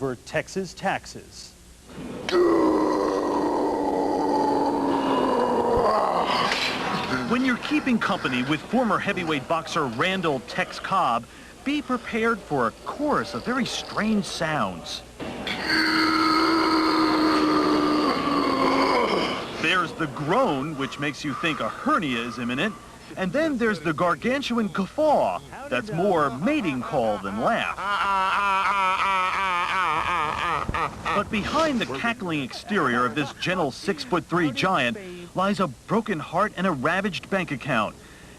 over Texas taxes. When you're keeping company with former heavyweight boxer Randall TexCobb, be prepared for a chorus of very strange sounds. There's the groan, which makes you think a hernia is imminent. And then there's the gargantuan guffaw. That's more mating call than laugh. But behind the cackling exterior of this gentle 6'3" giant lies a broken heart and a ravaged bank account.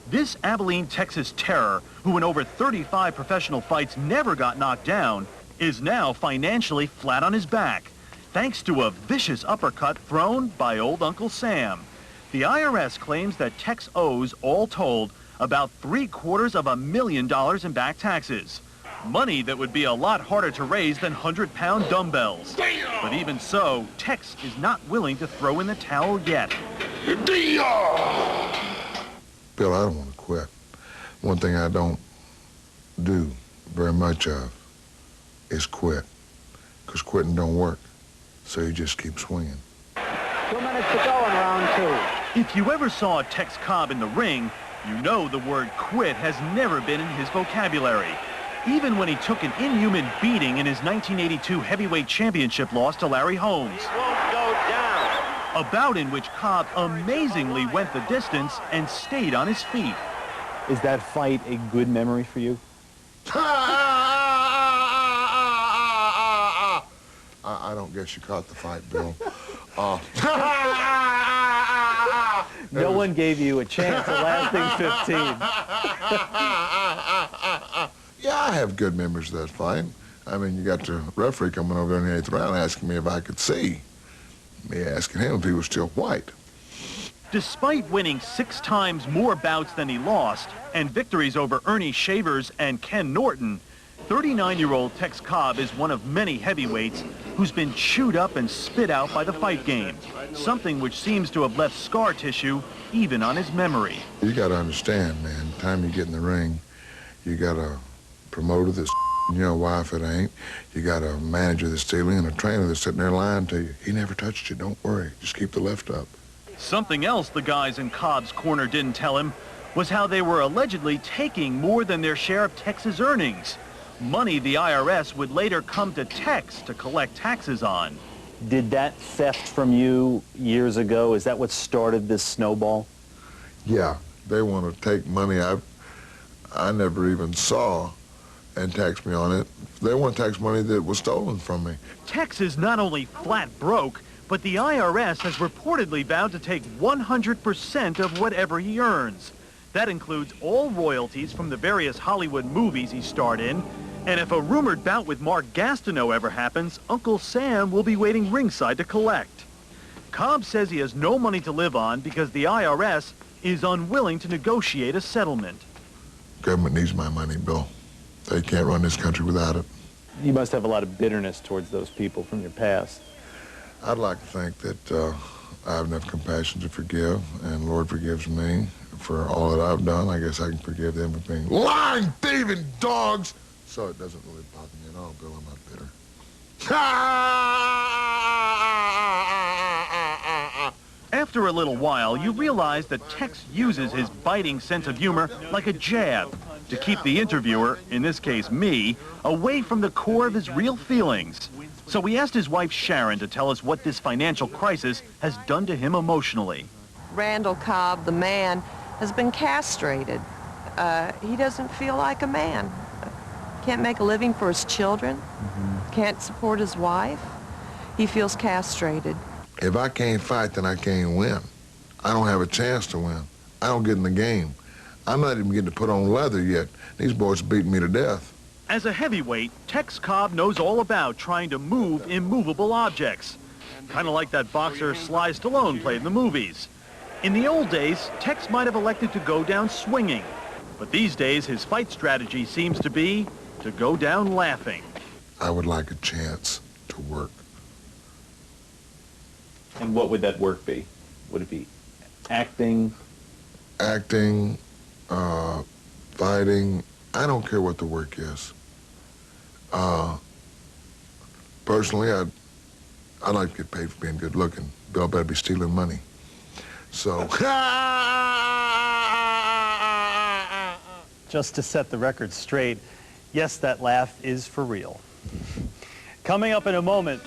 This Abilene, Texas terror, who in over 35 professional fights never got knocked down, is now financially flat on his back, thanks to a vicious uppercut thrown by old Uncle Sam. The IRS claims that Tex owes, all told, about $750,000 in back taxes. Money that would be a lot harder to raise than 100-pound dumbbells. But even so, Tex is not willing to throw in the towel yet. Bill, I don't want to quit. One thing I don't do very much of is quit, because quitting don't work. So you just keep swinging. 2 minutes to go in round 2. If you ever saw TexCobb in the ring, you know the word quit has never been in his vocabulary. Even when he took an inhuman beating in his 1982 heavyweight championship loss to Larry Holmes. He won't go down. A bout in which Cobb amazingly went the distance and stayed on his feet. Is that fight a good memory for you? I don't guess you caught the fight, Bill. No one gave you a chance at lasting 15. Yeah, I have good memories of that fight. I mean, you got the referee coming over in the 8th round asking me if I could see. Me asking him if he was still white. Despite winning 6 times more bouts than he lost, and victories over Ernie Shavers and Ken Norton, 39-year-old TexCobb is one of many heavyweights who's been chewed up and spit out by the fight game, something which seems to have left scar tissue even on his memory. You got to understand, man, the time you get in the ring, you got a promoter that's your wife it ain't, you got a manager that's stealing, and a trainer that's sitting there lying to you. He never touched you, don't worry, just keep the lift up. Something else the guys in Cobb's corner didn't tell him was how they were allegedly taking more than their share of Tex's earnings. Money the IRS would later come to Tex to collect taxes on. Did that theft from you years ago, is that what started this snowball? Yeah, they want to take money I never even saw and tax me on it. They want to tax money that was stolen from me. Tex is not only flat broke, but the IRS has reportedly vowed to take 100% of whatever he earns. That includes all royalties from the various Hollywood movies he starred in. And if a rumored bout with Mark Gastineau ever happens, Uncle Sam will be waiting ringside to collect. Cobb says he has no money to live on because the IRS is unwilling to negotiate a settlement. Government needs my money, Bill. They can't run this country without it. You must have a lot of bitterness towards those people from your past. I'd like to think that I have enough compassion to forgive, and the Lord forgives me for all that I've done. I guess I can forgive them for being lying, thieving dogs. So it doesn't really bother me at all, Bill. I'm not bitter. After a little while, you realize that Tex uses his biting sense of humor like a jab to keep the interviewer, in this case me, away from the core of his real feelings. So we asked his wife Sharon to tell us what this financial crisis has done to him emotionally. Randall Cobb, the man, has been castrated. He doesn't feel like a man. Can't make a living for his children. Can't support his wife. He feels castrated. If I can't fight, then I can't win. I don't have a chance to win. I don't get in the game. I'm not even getting to put on leather yet. These boys are beating me to death. As a heavyweight, TexCobb knows all about trying to move immovable objects. Kind of like that boxer Sly Stallone played in the movies. In the old days, Tex might have elected to go down swinging. But these days, his fight strategy seems to be to go down laughing. I would like a chance to work. And what would that work be? Would it be acting? Acting, fighting, I don't care what the work is. personally, I'd like to get paid for being good looking. Bill better be stealing money. So, Just to set the record straight, yes, that laugh is for real. Coming up in a moment.